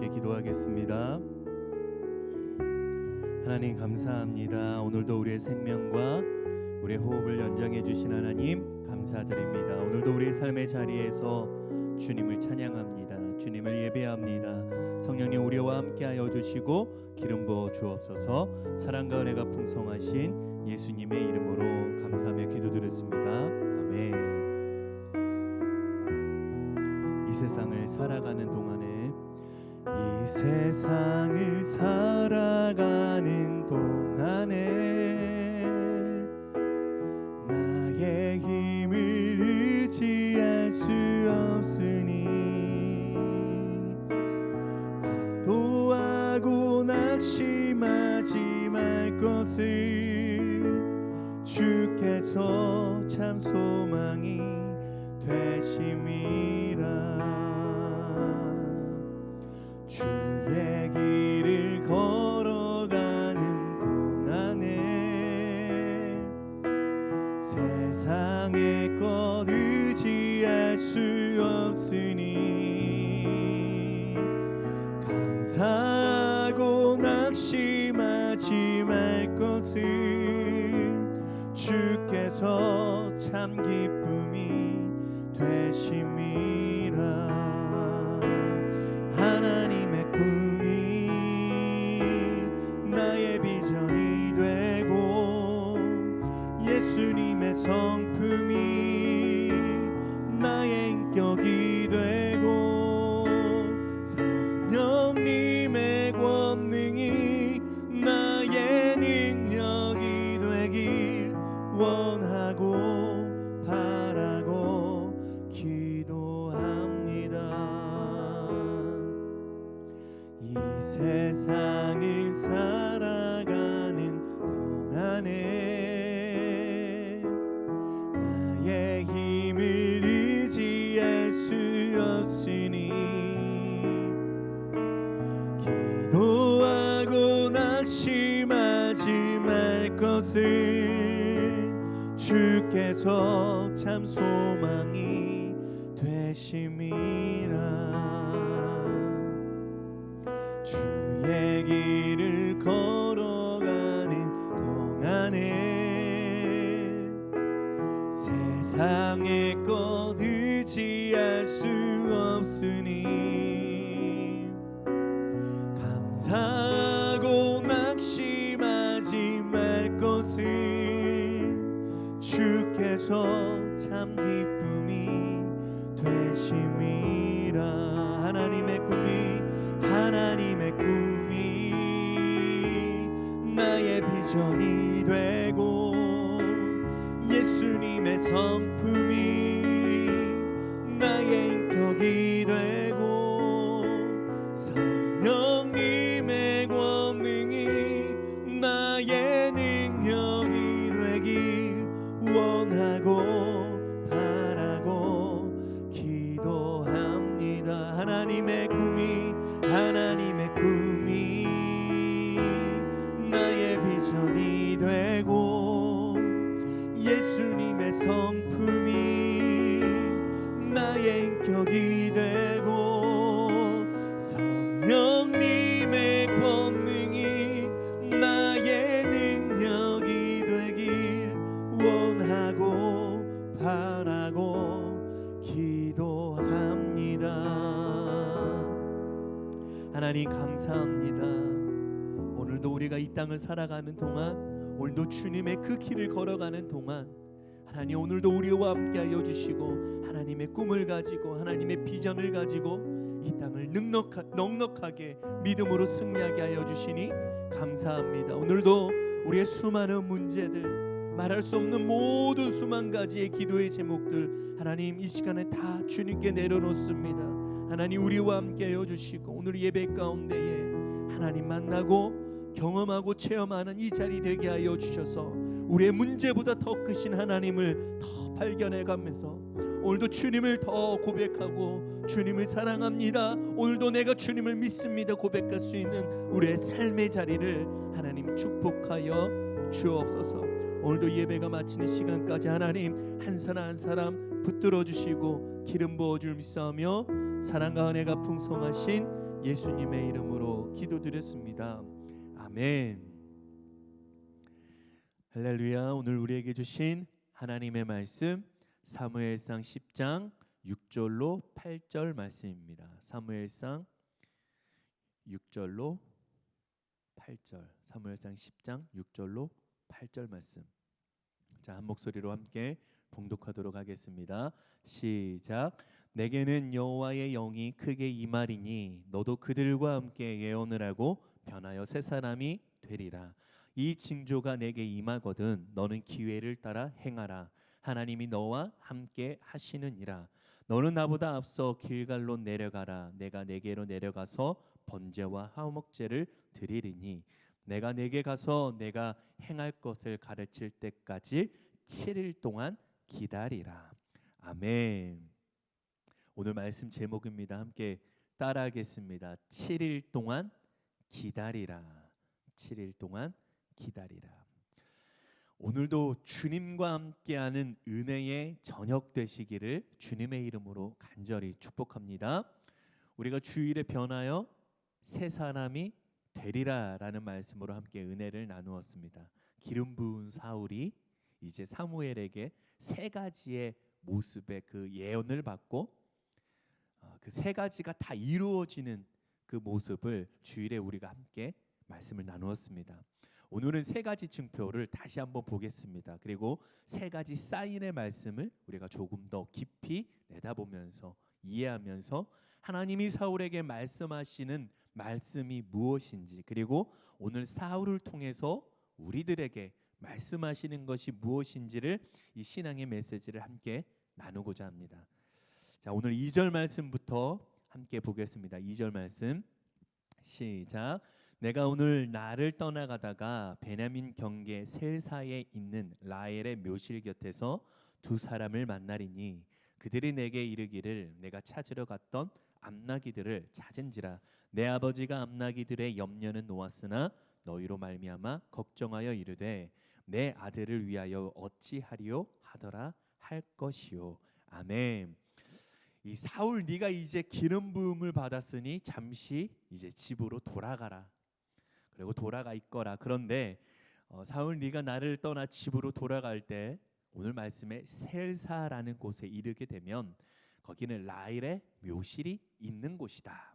함께 기도하겠습니다. 하나님 감사합니다. 오늘도 우리의 생명과 우리의 호흡을 연장해 주신 하나님 감사드립니다. 오늘도 우리의 삶의 자리에서 주님을 찬양합니다. 주님을 예배합니다. 성령님 우리와 함께하여 주시고 기름 부어 주옵소서. 사랑과 은혜가 풍성하신 예수님의 이름으로 감사하며 기도드렸습니다. 아멘. 이 세상을 살아가는 동안에 이 세상을 살아가는 동안에 나의 힘을 의지할 수 없으니 도하고 낙심하지 말 것을 주께서 참 소망이 되심이라. 주의 길을 걸어가는 동안에 세상의 것 의지할 수 없으니 감사하고 낙심하지 말 것을 주께서 참 기쁨이 되심이라. 하나님의 꿈이 나의 비전이 되고 예수님의 성품이 나의 인격이 되고 성령님의 권능이 나의 능력이 되길 원하고 바라고 기도합니다. 이 세상을 살아가는 동안에 나의 힘을 의지할 수 없으니 기도하고 낙심하지 말 것을 주께서 참 소망이 되심이라. 주의 길을 걸어가는 동안에 세상의 것 의지할 수 없으니 감사하고 낙심하지 말 것을 주께서 참 기쁨이 되심이라. 하나님의 꿈이 나의 비전이 되고 예수님의 성품이 나의 인격이 되고 성령님의 권능이 나의 능력이 되길 원하고 바라고 기도합니다. 하나님의 꿈이 나의 비전이 되고 예수님의 성품이 나의 인격이 되고 성령님의 권능이 나의 능력이 되길 원하고 바라고 기도합니다. 하나님 감사합니다. 오늘도 우리가 이 땅을 살아가는 동안, 오늘도 주님의 그 길을 걸어가는 동안 하나님 오늘도 우리와 함께하여 주시고 하나님의 꿈을 가지고 하나님의 비전을 가지고 이 땅을 넉넉하게 믿음으로 승리하게 하여 주시니 감사합니다. 오늘도 우리의 수많은 문제들, 말할 수 없는 모든 수만 가지의 기도의 제목들 하나님 이 시간에 다 주님께 내려놓습니다. 하나님 우리와 함께하여 주시고 오늘 예배 가운데에 하나님 만나고 경험하고 체험하는 이 자리 되게 하여 주셔서 우리의 문제보다 더 크신 하나님을 더 발견해가면서 오늘도 주님을 더 고백하고 주님을 사랑합니다, 오늘도 내가 주님을 믿습니다 고백할 수 있는 우리의 삶의 자리를 하나님 축복하여 주옵소서. 오늘도 예배가 마치는 시간까지 하나님 한 사람 한 사람 붙들어 주시고 기름 부어 주시며 사랑과 은혜가 풍성하신 예수님의 이름으로 기도드렸습니다. 아멘. 할렐루야. 오늘 우리에게 주신 하나님의 말씀 사무엘상 10장 6절로 8절 말씀입니다. 사무엘상 6절로 8절, 사무엘상 10장 6절로 8절 말씀. 자, 한 목소리로 함께 봉독하도록 하겠습니다. 시작. 내게는 여호와의 영이 크게 임하리니 너도 그들과 함께 예언을 하고 변하여 새 사람이 되리라. 이 징조가 내게 임하거든 너는 기회를 따라 행하라. 하나님이 너와 함께 하시느니라. 너는 나보다 앞서 길갈로 내려가라. 내가 내게로 내려가서 번제와 화목제를 드리리니 내가 내게 가서 내가 행할 것을 가르칠 때까지 7일 동안 기다리라. 아멘. 오늘 말씀 제목입니다. 함께 따라하겠습니다. 7일 동안 기다리라. 7일 동안 기다리라. 오늘도 주님과 함께하는 은혜의 저녁 되시기를 주님의 이름으로 간절히 축복합니다. 우리가 주일에 변하여 새 사람이 되리라라는 말씀으로 함께 은혜를 나누었습니다. 기름 부은 사울이 이제 사무엘에게 세 가지의 모습의 그 예언을 받고 그 세 가지가 다 이루어지는 그 모습을 주일에 우리가 함께 말씀을 나누었습니다. 오늘은 세 가지 징표를 다시 한번 보겠습니다. 그리고 세 가지 사인의 말씀을 우리가 조금 더 깊이 내다보면서 이해하면서 하나님이 사울에게 말씀하시는 말씀이 무엇인지, 그리고 오늘 사울을 통해서 우리들에게 말씀하시는 것이 무엇인지를 이 신앙의 메시지를 함께 나누고자 합니다. 자, 오늘 2절 말씀부터 함께 보겠습니다. 2절 말씀 시작. 내가 오늘 나를 떠나가다가 베냐민 경계 셀사에 있는 라헬의 묘실 곁에서 두 사람을 만나리니 그들이 내게 이르기를 내가 찾으러 갔던 암나기들을 찾은지라. 내 아버지가 암나기들의 염려는 놓았으나 너희로 말미암아 걱정하여 이르되 내 아들을 위하여 어찌하리요 하더라 할 것이요. 아멘. 이 사울, 네가 이제 기름 부음을 받았으니 잠시 이제 집으로 돌아가라. 그리고 돌아가 있거라. 그런데 사울, 네가 나를 떠나 집으로 돌아갈 때 오늘 말씀에 셀사라는 곳에 이르게 되면 거기는 라헬의 묘실이 있는 곳이다.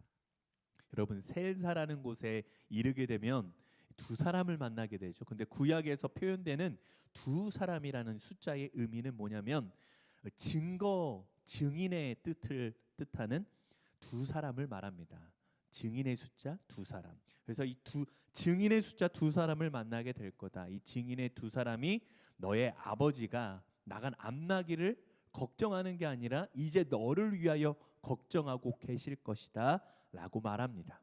여러분, 셀사라는 곳에 이르게 되면 두 사람을 만나게 되죠. 근데 구약에서 표현되는 두 사람이라는 숫자의 의미는 뭐냐면 증거, 증인의 뜻을 뜻하는 두 사람을 말합니다. 증인의 숫자 두 사람. 그래서 이 증인의 숫자 두 사람을 만나게 될 거다. 이 증인의 두 사람이 너의 아버지가 나간 암나기를 걱정하는 게 아니라 이제 너를 위하여 걱정하고 계실 것이다 라고 말합니다.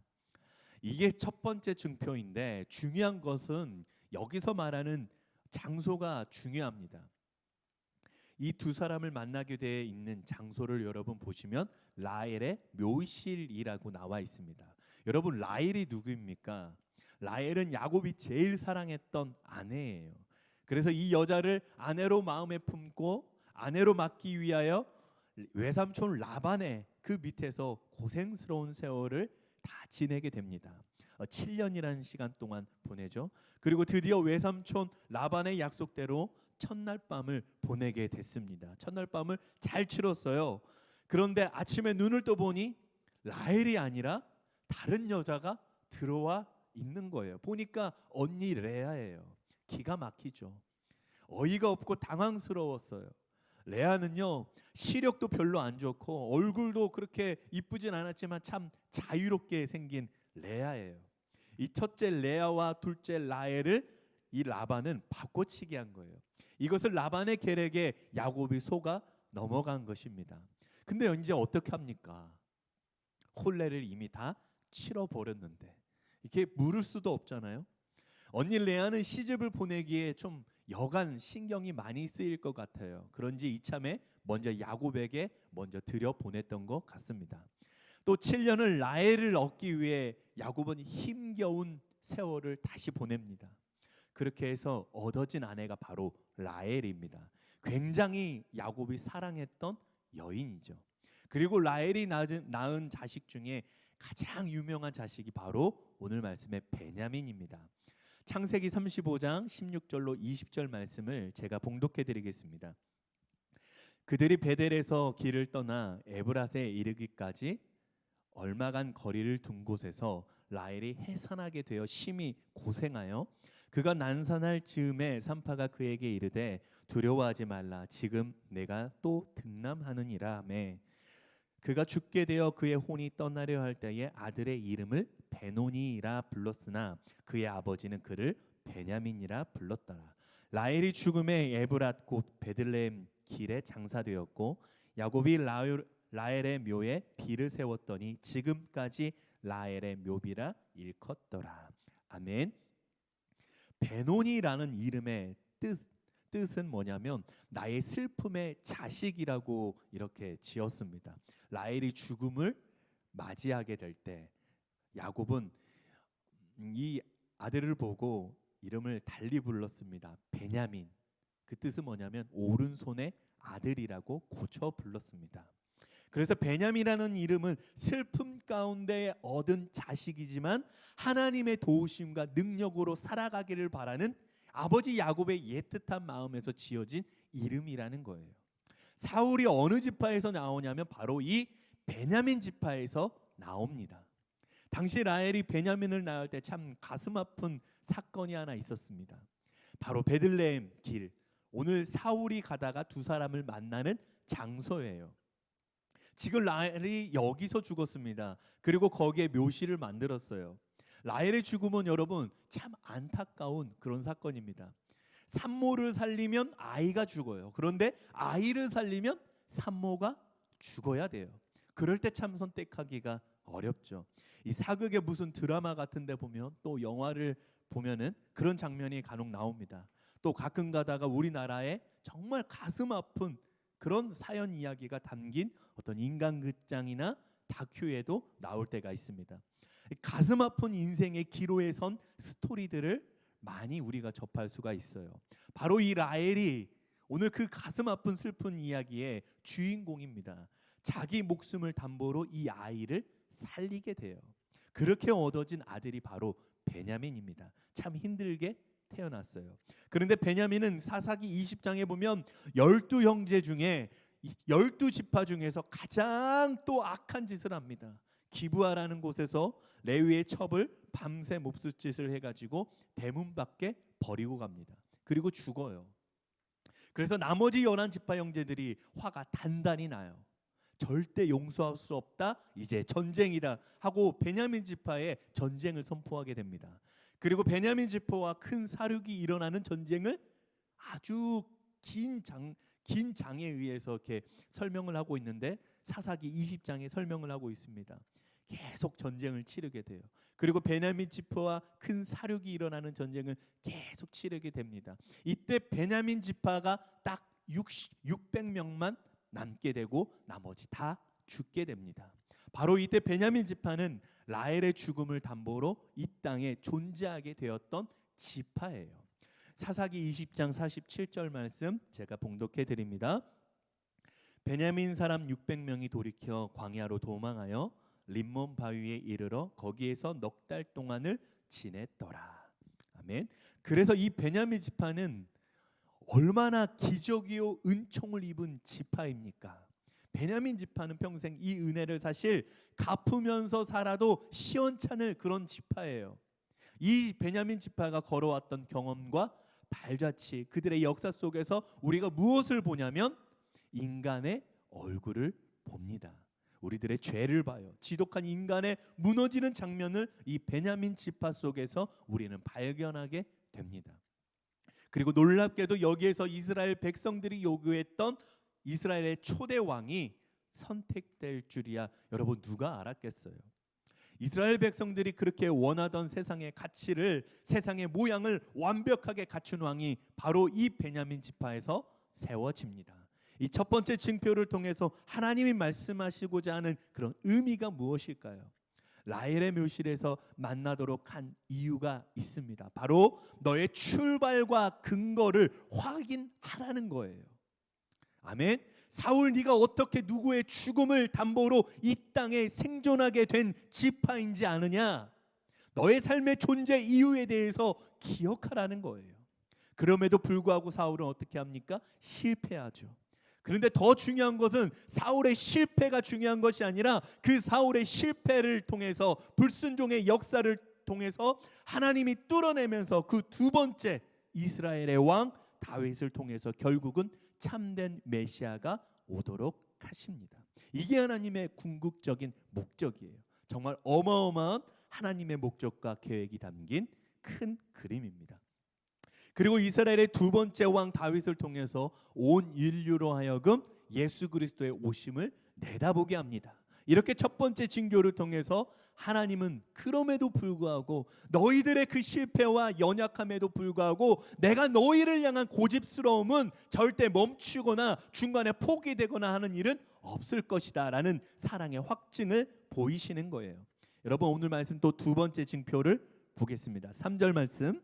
이게 첫 번째 증표인데 중요한 것은 여기서 말하는 장소가 중요합니다. 이 두 사람을 만나게 돼 있는 장소를 여러분 보시면 라헬의 묘실이라고 나와 있습니다. 여러분, 라헬이 누구입니까? 라헬은 야곱이 제일 사랑했던 아내예요. 그래서 이 여자를 아내로 마음에 품고 아내로 맡기 위하여 외삼촌 라반의 그 밑에서 고생스러운 세월을 다 지내게 됩니다. 7년이라는 시간 동안 보내죠. 그리고 드디어 외삼촌 라반의 약속대로 첫날 밤을 보내게 됐습니다. 첫날 밤을 잘 치렀어요. 그런데 아침에 눈을 떠보니 라헬이 아니라 다른 여자가 들어와 있는 거예요. 보니까 언니 레아예요. 기가 막히죠. 어이가 없고 당황스러웠어요. 레아는요, 시력도 별로 안 좋고 얼굴도 그렇게 이쁘진 않았지만 참 자유롭게 생긴 레아예요. 이 첫째 레아와 둘째 라헬을 이 라반은 바꿔치기 한 거예요. 이것을 라반의 계략에 야곱이 속아 넘어간 것입니다. 근데 이제 어떻게 합니까? 혼례를 이미 다 치러버렸는데 이렇게 물을 수도 없잖아요. 언니 레아는 시집을 보내기에 좀 여간 신경이 많이 쓰일 것 같아요. 그런지 이참에 먼저 야곱에게 먼저 들여보냈던 것 같습니다. 또 7년을 라헬을 얻기 위해 야곱은 힘겨운 세월을 다시 보냅니다. 그렇게 해서 얻어진 아내가 바로 라헬입니다. 굉장히 야곱이 사랑했던 여인이죠. 그리고 라헬이 낳은 자식 중에 가장 유명한 자식이 바로 오늘 말씀의 베냐민입니다. 창세기 35장 16절로 20절 말씀을 제가 봉독해 드리겠습니다. 그들이 베델에서 길을 떠나 에브라스에 이르기까지 얼마간 거리를 둔 곳에서 라헬이 해산하게 되어 심히 고생하여 그가 난산할 즈음에 산파가 그에게 이르되 두려워하지 말라 지금 내가 또 등남하느니라 하매 그가 죽게 되어 그의 혼이 떠나려 할 때에 아들의 이름을 베노니라 불렀으나 그의 아버지는 그를 베냐민이라 불렀더라. 라헬이 죽음에 에브랏 곧 베들레헴 길에 장사되었고 야곱이 라헬의 묘에 비를 세웠더니 지금까지 라헬의 묘비라 일컫더라. 아멘. 베노니라는 이름의 뜻은 뭐냐면 나의 슬픔의 자식이라고 이렇게 지었습니다. 라헬이 죽음을 맞이하게 될 때 야곱은 이 아들을 보고 이름을 달리 불렀습니다. 베냐민. 그 뜻은 뭐냐면 오른손의 아들이라고 고쳐 불렀습니다. 그래서 베냐민이라는 이름은 슬픔 가운데 얻은 자식이지만 하나님의 도우심과 능력으로 살아가기를 바라는 아버지 야곱의 애틋한 마음에서 지어진 이름이라는 거예요. 사울이 어느 지파에서 나오냐면 바로 이 베냐민 지파에서 나옵니다. 당시 라헬이 베냐민을 낳을 때 참 가슴 아픈 사건이 하나 있었습니다. 바로 베들레헴 길, 오늘 사울이 가다가 두 사람을 만나는 장소예요. 지금 라헬이 여기서 죽었습니다. 그리고 거기에 묘실을 만들었어요. 라헬의 죽음은 여러분 참 안타까운 그런 사건입니다. 산모를 살리면 아이가 죽어요. 그런데 아이를 살리면 산모가 죽어야 돼요. 그럴 때 참 선택하기가 어렵죠. 이 사극의 무슨 드라마 같은 데 보면 또 영화를 보면은 그런 장면이 간혹 나옵니다. 또 가끔 가다가 우리나라에 정말 가슴 아픈 그런 사연 이야기가 담긴 어떤 인간극장이나 다큐에도 나올 때가 있습니다. 가슴 아픈 인생의 기로에 선 스토리들을 많이 우리가 접할 수가 있어요. 바로 이 라헬이 오늘 그 가슴 아픈 슬픈 이야기의 주인공입니다. 자기 목숨을 담보로 이 아이를 살리게 돼요. 그렇게 얻어진 아들이 바로 베냐민입니다. 참 힘들게 태어났어요. 그런데 베냐민은 사사기 20장에 보면 12형제 중에 12지파 중에서 가장 또 악한 짓을 합니다. 기브아라는 곳에서 레위의 첩을 밤새 몹쓸짓을 해가지고 대문 밖에 버리고 갑니다. 그리고 죽어요. 그래서 나머지 11지파 형제들이 화가 단단히 나요. 절대 용서할 수 없다. 이제 전쟁이다 하고 베냐민 지파에 전쟁을 선포하게 됩니다. 그리고 베냐민 지파와 큰 사륙이 일어나는 전쟁을 아주 긴 장에 의해서 이렇게 설명을 하고 있는데 사사기 20장에 설명을 하고 있습니다. 계속 전쟁을 치르게 돼요. 그리고 베냐민 지파와 큰 사륙이 일어나는 전쟁을 계속 치르게 됩니다. 이때 베냐민 지파가 딱 600명만 남게 되고 나머지 다 죽게 됩니다. 바로 이때 베냐민 지파는 라헬의 죽음을 담보로 이 땅에 존재하게 되었던 지파예요. 사사기 20장 47절 말씀 제가 봉독해 드립니다. 베냐민 사람 600명이 돌이켜 광야로 도망하여 림몬 바위에 이르러 거기에서 넉 달 동안을 지냈더라. 아멘. 그래서 이 베냐민 지파는 얼마나 기적이요 은총을 입은 지파입니까? 베냐민 지파는 평생 이 은혜를 사실 갚으면서 살아도 시원찮을 그런 지파예요. 이 베냐민 지파가 걸어왔던 경험과 발자취, 그들의 역사 속에서 우리가 무엇을 보냐면 인간의 얼굴을 봅니다. 우리들의 죄를 봐요. 지독한 인간의 무너지는 장면을 이 베냐민 지파 속에서 우리는 발견하게 됩니다. 그리고 놀랍게도 여기에서 이스라엘 백성들이 요구했던 이스라엘의 초대 왕이 선택될 줄이야 여러분 누가 알았겠어요? 이스라엘 백성들이 그렇게 원하던 세상의 가치를, 세상의 모양을 완벽하게 갖춘 왕이 바로 이 베냐민 지파에서 세워집니다. 이 첫 번째 징표를 통해서 하나님이 말씀하시고자 하는 그런 의미가 무엇일까요? 라헬의 묘실에서 만나도록 한 이유가 있습니다. 바로 너의 출발과 근거를 확인하라는 거예요. 아멘. 사울, 네가 어떻게 누구의 죽음을 담보로 이 땅에 생존하게 된 지파인지 아느냐? 너의 삶의 존재 이유에 대해서 기억하라는 거예요. 그럼에도 불구하고 사울은 어떻게 합니까? 실패하죠. 그런데 더 중요한 것은 사울의 실패가 중요한 것이 아니라 그 사울의 실패를 통해서, 불순종의 역사를 통해서 하나님이 뚫어내면서 그 두 번째 이스라엘의 왕 다윗을 통해서 결국은 참된 메시아가 오도록 하십니다. 이게 하나님의 궁극적인 목적이에요. 정말 어마어마한 하나님의 목적과 계획이 담긴 큰 그림입니다. 그리고 이스라엘의 두 번째 왕 다윗을 통해서 온 인류로 하여금 예수 그리스도의 오심을 내다보게 합니다. 이렇게 첫 번째 징조를 통해서 하나님은 그럼에도 불구하고, 너희들의 그 실패와 연약함에도 불구하고 내가 너희를 향한 고집스러움은 절대 멈추거나 중간에 포기되거나 하는 일은 없을 것이다 라는 사랑의 확증을 보이시는 거예요. 여러분, 오늘 말씀 또 두 번째 징표를 보겠습니다. 3절 말씀,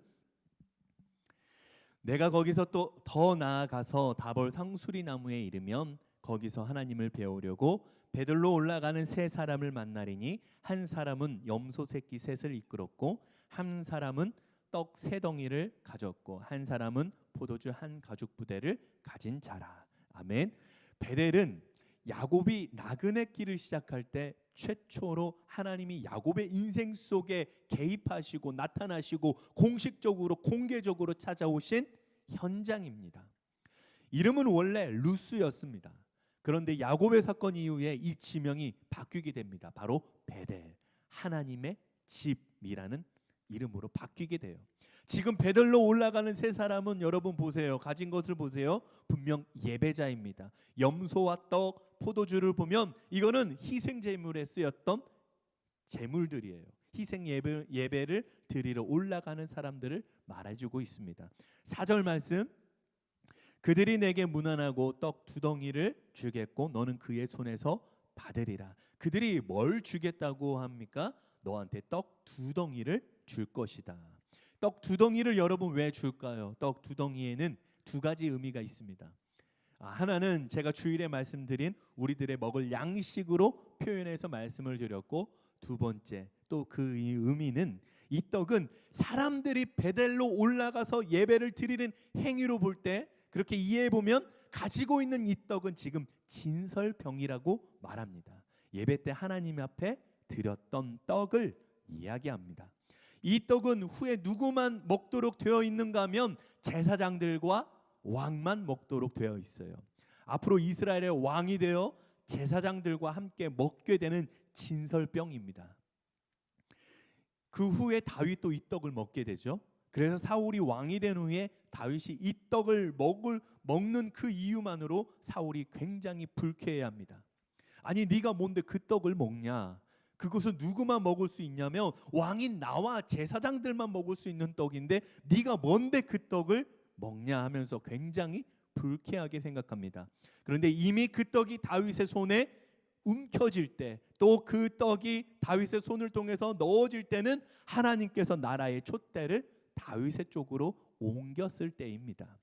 내가 거기서 또 더 나아가서 다볼 상수리 나무에 이르면 거기서 하나님을 배우려고 베들로 올라가는 세 사람을 만나리니 한 사람은 염소 새끼 셋을 이끌었고 한 사람은 떡 세 덩이를 가졌고 한 사람은 포도주 한 가죽 부대를 가진 자라. 아멘. 베델은 야곱이 나그네 길을 시작할 때 최초로 하나님이 야곱의 인생 속에 개입하시고 나타나시고 공식적으로 공개적으로 찾아오신 현장입니다. 이름은 원래 루스였습니다. 그런데 야곱의 사건 이후에 이 지명이 바뀌게 됩니다. 바로 베델, 하나님의 집이라는 이름으로 바뀌게 돼요. 지금 베델로 올라가는 세 사람은 여러분 보세요. 가진 것을 보세요. 분명 예배자입니다. 염소와 떡, 포도주를 보면 이거는 희생 제물에 쓰였던 제물들이에요. 희생 예배를 드리러 올라가는 사람들을 말해주고 있습니다. 4절 말씀, 그들이 내게 문안하고 떡 두 덩이를 주겠고 너는 그의 손에서 받으리라. 그들이 뭘 주겠다고 합니까? 너한테 떡 두 덩이를 줄 것이다. 떡 두 덩이를 여러분 왜 줄까요? 떡 두 덩이에는 두 가지 의미가 있습니다. 하나는 제가 주일에 말씀드린 우리들의 먹을 양식으로 표현해서 말씀을 드렸고, 두 번째 또 그 의미는, 이 떡은 사람들이 베델로 올라가서 예배를 드리는 행위로 볼 때 그렇게 이해해 보면 가지고 있는 이 떡은 지금 진설병이라고 말합니다. 예배 때 하나님 앞에 드렸던 떡을 이야기합니다. 이 떡은 후에 누구만 먹도록 되어 있는가 하면 제사장들과 왕만 먹도록 되어 있어요. 앞으로 이스라엘의 왕이 되어 제사장들과 함께 먹게 되는 진설병입니다. 그 후에 다윗도 이 떡을 먹게 되죠. 그래서 사울이 왕이 된 후에 다윗이 이 떡을 먹는 그 이유만으로 사울이 굉장히 불쾌해합니다. 아니 네가 뭔데 그 떡을 먹냐? 그것은 누구만 먹을 수 있냐면 왕인 나와 제사장들만 먹을 수 있는 떡인데 네가 뭔데 그 떡을 먹냐 하면서 굉장히 불쾌하게 생각합니다. 그런데 이미 그 떡이 다윗의 손에 움켜질 때, 또 그 떡이 다윗의 손을 통해서 넣어질 때는 하나님께서 나라의 촛대를 다윗의 쪽으로 옮겼을 때입니다.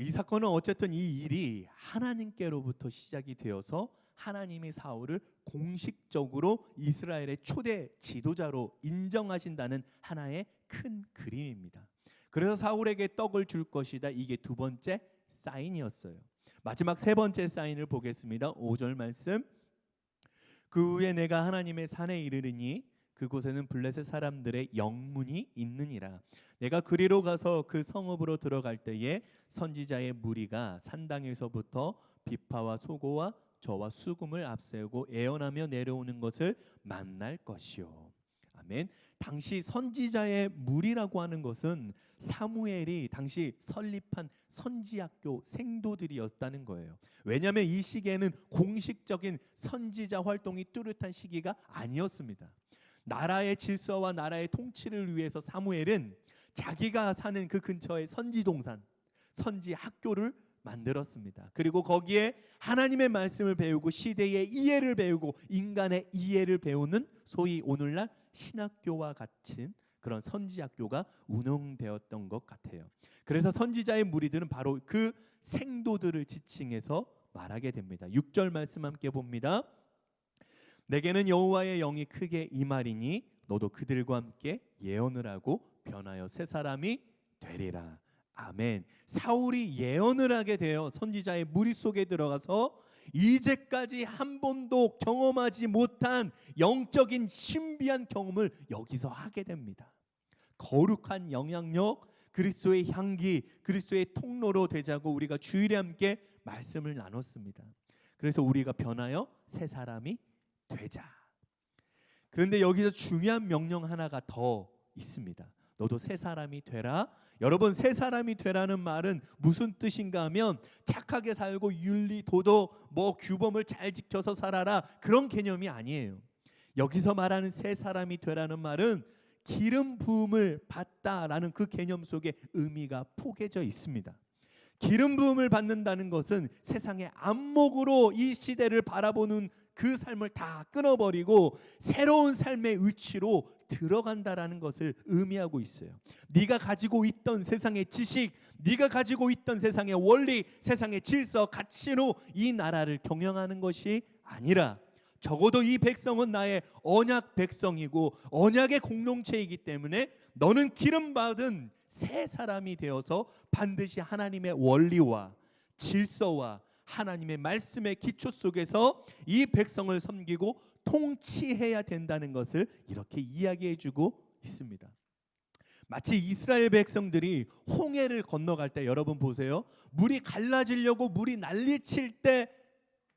이 사건은 어쨌든 이 일이 하나님께로부터 시작이 되어서 하나님이 사울을 공식적으로 이스라엘의 초대 지도자로 인정하신다는 하나의 큰 그림입니다. 그래서 사울에게 떡을 줄 것이다. 이게 두 번째 사인이었어요. 마지막 세 번째 사인을 보겠습니다. 5절 말씀, 그 후에 내가 하나님의 산에 이르르니 그곳에는 블레셋 사람들의 영문이 있느니라. 내가 그리로 가서 그 성읍으로 들어갈 때에 선지자의 무리가 산당에서부터 비파와 소고와 저와 수금을 앞세우고 애원하며 내려오는 것을 만날 것이요. 아멘. 당시 선지자의 무리라고 하는 것은 사무엘이 당시 설립한 선지학교 생도들이었다는 거예요. 왜냐하면 이 시기에는 공식적인 선지자 활동이 뚜렷한 시기가 아니었습니다. 나라의 질서와 나라의 통치를 위해서 사무엘은 자기가 사는 그 근처에 선지동산, 선지학교를 만들었습니다. 그리고 거기에 하나님의 말씀을 배우고 시대의 이해를 배우고 인간의 이해를 배우는 소위 오늘날 신학교와 같은 그런 선지학교가 운영되었던 것 같아요. 그래서 선지자의 무리들은 바로 그 생도들을 지칭해서 말하게 됩니다. 6절 말씀 함께 봅니다. 내게는 여호와의 영이 크게 임하리니 너도 그들과 함께 예언을 하고 변하여 새 사람이 되리라. 아멘. 사울이 예언을 하게 되어 선지자의 무리 속에 들어가서 이제까지 한 번도 경험하지 못한 영적인 신비한 경험을 여기서 하게 됩니다. 거룩한 영향력, 그리스도의 향기, 그리스도의 통로로 되자고 우리가 주일에 함께 말씀을 나눴습니다. 그래서 우리가 변하여 새 사람이 되자. 그런데 여기서 중요한 명령 하나가 더 있습니다. 너도 새 사람이 되라. 여러분, 새 사람이 되라는 말은 무슨 뜻인가 하면 착하게 살고 윤리, 도덕, 규범을 잘 지켜서 살아라, 그런 개념이 아니에요. 여기서 말하는 새 사람이 되라는 말은 기름 부음을 받다라는 그 개념 속에 의미가 포개져 있습니다. 기름 부음을 받는다는 것은 세상의 안목으로 이 시대를 바라보는 그 삶을 다 끊어버리고 새로운 삶의 위치로 들어간다라는 것을 의미하고 있어요. 네가 가지고 있던 세상의 지식, 네가 가지고 있던 세상의 원리, 세상의 질서, 가치로 이 나라를 경영하는 것이 아니라 적어도 이 백성은 나의 언약 백성이고 언약의 공동체이기 때문에 너는 기름 받은 새 사람이 되어서 반드시 하나님의 원리와 질서와 하나님의 말씀의 기초 속에서 이 백성을 섬기고 통치해야 된다는 것을 이렇게 이야기해주고 있습니다. 마치 이스라엘 백성들이 홍해를 건너갈 때, 여러분 보세요, 물이 갈라지려고 물이 난리칠 때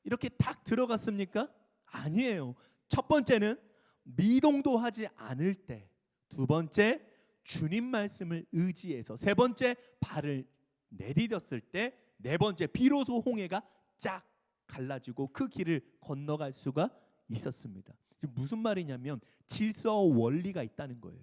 이렇게 탁 들어갔습니까? 아니에요. 첫 번째는 미동도 하지 않을 때, 두 번째 주님 말씀을 의지해서, 세 번째 발을 내디뎠을 때, 네 번째 비로소 홍해가 쫙 갈라지고 그 길을 건너갈 수가 있었습니다. 무슨 말이냐면 질서와 원리가 있다는 거예요.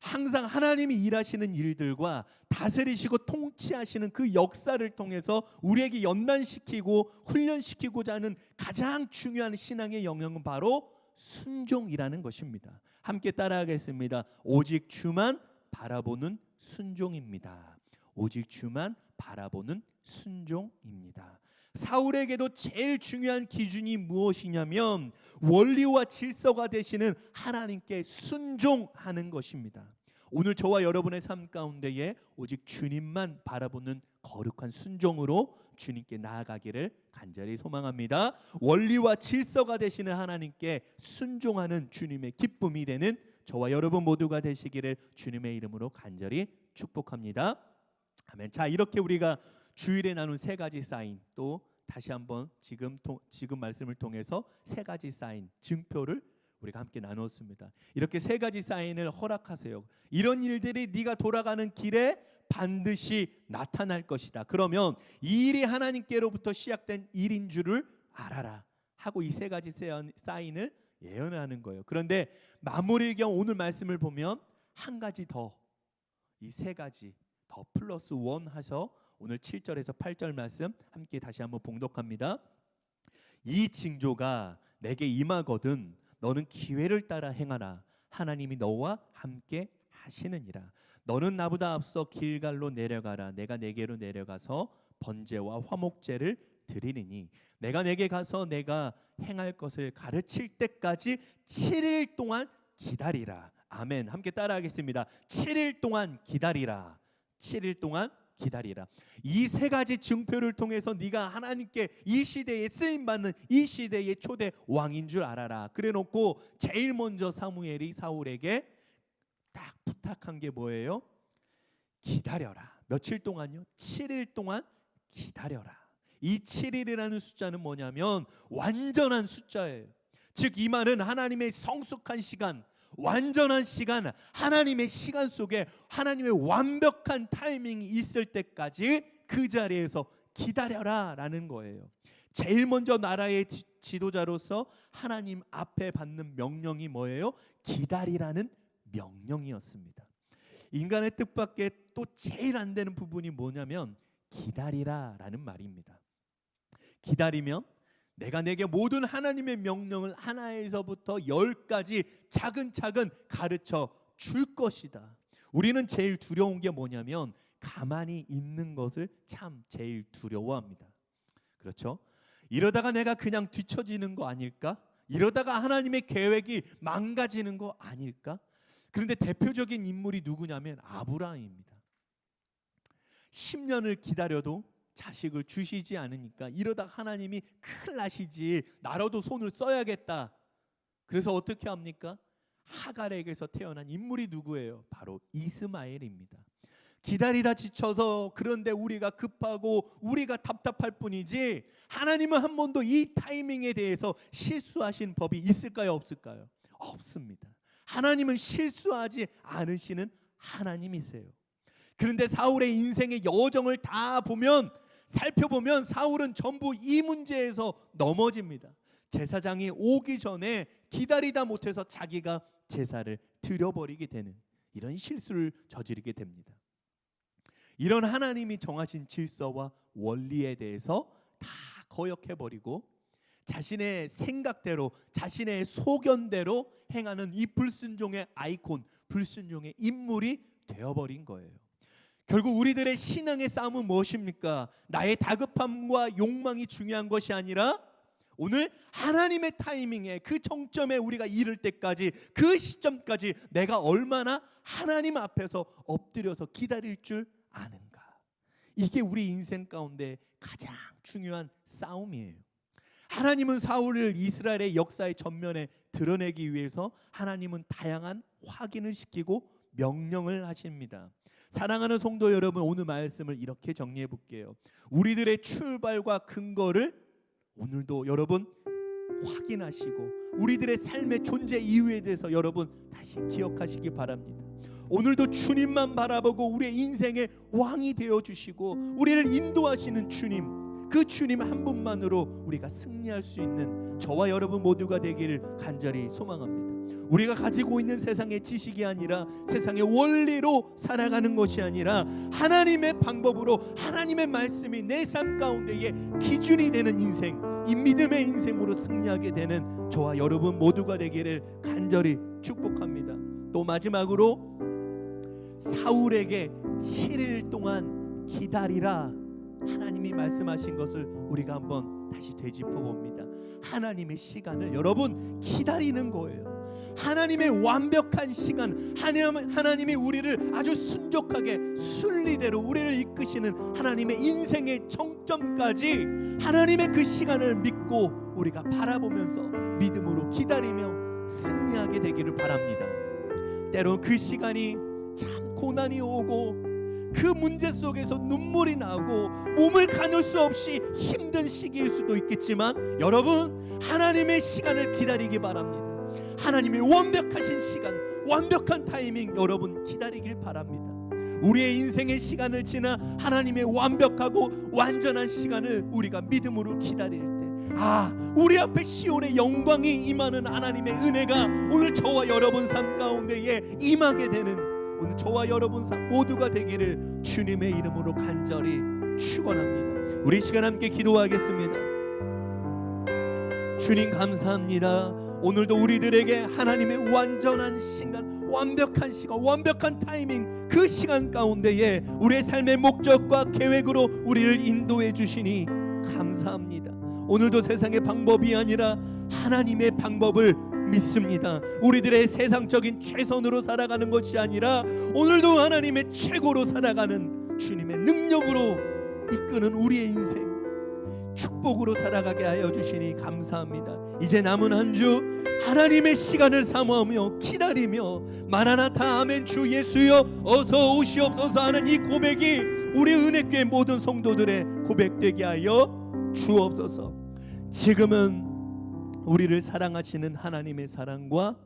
항상 하나님이 일하시는 일들과 다스리시고 통치하시는 그 역사를 통해서 우리에게 연단시키고 훈련시키고자 하는 가장 중요한 신앙의 영역은 바로 순종이라는 것입니다. 함께 따라하겠습니다. 오직 주만 바라보는 순종입니다. 오직 주만 바라보는 순종입니다. 사울에게도 제일 중요한 기준이 무엇이냐면 원리와 질서가 되시는 하나님께 순종하는 것입니다. 오늘 저와 여러분의 삶 가운데에 오직 주님만 바라보는 거룩한 순종으로 주님께 나아가기를 간절히 소망합니다. 원리와 질서가 되시는 하나님께 순종하는 주님의 기쁨이 되는 저와 여러분 모두가 되시기를 주님의 이름으로 간절히 축복합니다. 아멘. 자, 이렇게 우리가 주일에 나눈 세 가지 사인, 또 다시 한번 지금 말씀을 통해서 세 가지 사인, 증표를 우리가 함께 나눴습니다. 이렇게 세 가지 사인을 허락하세요. 이런 일들이 네가 돌아가는 길에 반드시 나타날 것이다. 그러면 이 일이 하나님께로부터 시작된 일인 줄을 알아라 하고 이 세 가지 사인을 예언하는 거예요. 그런데 마무리의 경우 오늘 말씀을 보면 한 가지 더, 이 세 가지 더 플러스 원 하셔 오늘 7절에서 8절 말씀 함께 다시 한번 봉독합니다. 이 징조가 내게 임하거든 너는 기회를 따라 행하라. 하나님이 너와 함께 하시느니라. 너는 나보다 앞서 길갈로 내려가라. 내가 내게로 내려가서 번제와 화목제를 드리리니 내가 내게 가서 내가 행할 것을 가르칠 때까지 7일 동안 기다리라. 아멘. 함께 따라하겠습니다. 7일 동안 기다리라. 7일 동안 기다리라. 이 세 가지 증표를 통해서 네가 하나님께 이 시대에 쓰임받는 이 시대의 초대 왕인 줄 알아라. 그래놓고 제일 먼저 사무엘이 사울에게 딱 부탁한 게 뭐예요? 기다려라. 며칠 동안요? 7일 동안 기다려라. 이 7일이라는 숫자는 뭐냐면 완전한 숫자예요. 즉 이 말은 하나님의 성숙한 시간, 완전한 시간, 하나님의 시간 속에 하나님의 완벽한 타이밍이 있을 때까지 그 자리에서 기다려라 라는 거예요. 제일 먼저 나라의 지도자로서 하나님 앞에 받는 명령이 뭐예요? 기다리라는 명령이었습니다. 인간의 뜻밖에 또 제일 안 되는 부분이 뭐냐면 기다리라 라는 말입니다. 기다리면 내가 내게 모든 하나님의 명령을 하나에서부터 10까지 차근차근 가르쳐 줄 것이다. 우리는 제일 두려운 게 뭐냐면 가만히 있는 것을 참 제일 두려워합니다. 그렇죠? 이러다가 내가 그냥 뒤처지는 거 아닐까? 이러다가 하나님의 계획이 망가지는 거 아닐까? 그런데 대표적인 인물이 누구냐면 아브라함입니다. 10년을 기다려도 자식을 주시지 않으니까 이러다 하나님이 큰일 나시지, 나라도 손을 써야겠다. 그래서 어떻게 합니까? 하갈에게서 태어난 인물이 누구예요? 바로 이스마엘입니다. 기다리다 지쳐서, 그런데 우리가 급하고 우리가 답답할 뿐이지 하나님은 한 번도 이 타이밍에 대해서 실수하신 법이 있을까요? 없을까요? 없습니다. 하나님은 실수하지 않으시는 하나님이세요. 그런데 사울의 인생의 여정을 다 살펴보면 사울은 전부 이 문제에서 넘어집니다. 제사장이 오기 전에 기다리다 못해서 자기가 제사를 드려버리게 되는 이런 실수를 저지르게 됩니다. 이런 하나님이 정하신 질서와 원리에 대해서 다 거역해버리고 자신의 생각대로, 자신의 소견대로 행하는 이 불순종의 아이콘, 불순종의 인물이 되어버린 거예요. 결국 우리들의 신앙의 싸움은 무엇입니까? 나의 다급함과 욕망이 중요한 것이 아니라 오늘 하나님의 타이밍에, 그 정점에 우리가 이를 때까지, 그 시점까지 내가 얼마나 하나님 앞에서 엎드려서 기다릴 줄 아는가. 이게 우리 인생 가운데 가장 중요한 싸움이에요. 하나님은 사울을 이스라엘의 역사의 전면에 드러내기 위해서 하나님은 다양한 확인을 시키고 명령을 하십니다. 사랑하는 성도 여러분, 오늘 말씀을 이렇게 정리해 볼게요. 우리들의 출발과 근거를 오늘도 여러분 확인하시고 우리들의 삶의 존재 이유에 대해서 여러분 다시 기억하시기 바랍니다. 오늘도 주님만 바라보고 우리의 인생의 왕이 되어주시고 우리를 인도하시는 주님, 그 주님 한 분만으로 우리가 승리할 수 있는 저와 여러분 모두가 되기를 간절히 소망합니다. 우리가 가지고 있는 세상의 지식이 아니라, 세상의 원리로 살아가는 것이 아니라 하나님의 방법으로, 하나님의 말씀이 내 삶 가운데의 기준이 되는 인생, 이 믿음의 인생으로 승리하게 되는 저와 여러분 모두가 되기를 간절히 축복합니다. 또 마지막으로 사울에게 7일 동안 기다리라 하나님이 말씀하신 것을 우리가 한번 다시 되짚어 봅니다. 하나님의 시간을 여러분 기다리는 거예요. 하나님의 완벽한 시간, 하나님이 우리를 아주 순종하게 순리대로 우리를 이끄시는 하나님의 인생의 정점까지 하나님의 그 시간을 믿고 우리가 바라보면서 믿음으로 기다리며 승리하게 되기를 바랍니다. 때론 그 시간이 참 고난이 오고 그 문제 속에서 눈물이 나고 몸을 가눌 수 없이 힘든 시기일 수도 있겠지만 여러분 하나님의 시간을 기다리기 바랍니다. 하나님의 완벽하신 시간, 완벽한 타이밍 여러분 기다리길 바랍니다. 우리의 인생의 시간을 지나 하나님의 완벽하고 완전한 시간을 우리가 믿음으로 기다릴 때, 우리 앞에 시온의 영광이 임하는 하나님의 은혜가 오늘 저와 여러분 삶 가운데에 임하게 되는 오늘 저와 여러분 삶 모두가 되기를 주님의 이름으로 간절히 축원합니다. 우리 시간 함께 기도하겠습니다. 주님 감사합니다. 오늘도 우리들에게 하나님의 완전한 시간, 완벽한 시간, 완벽한 타이밍, 그 시간 가운데에 우리의 삶의 목적과 계획으로 우리를 인도해 주시니 감사합니다. 오늘도 세상의 방법이 아니라 하나님의 방법을 믿습니다. 우리들의 세상적인 최선으로 살아가는 것이 아니라 오늘도 하나님의 최고로 살아가는 주님의 능력으로 이끄는 우리의 인생 축복으로 살아가게 하여 주시니 감사합니다. 이제 남은 한 주 하나님의 시간을 사모하며 기다리며 마라나타 아멘 주 예수여 어서 오시옵소서 하는 이 고백이 우리 은혜교회 모든 성도들의 고백되게 하여 주옵소서. 지금은 우리를 사랑하시는 하나님의 사랑과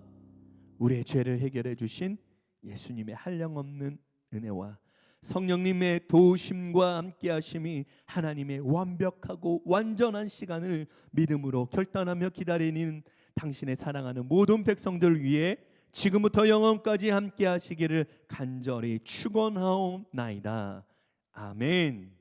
우리의 죄를 해결해 주신 예수님의 한량없는 은혜와 성령님의 도우심과 함께하심이 하나님의 완벽하고 완전한 시간을 믿음으로 결단하며 기다리는 당신의 사랑하는 모든 백성들 위해 지금부터 영원까지 함께하시기를 간절히 축원하옵나이다. 아멘.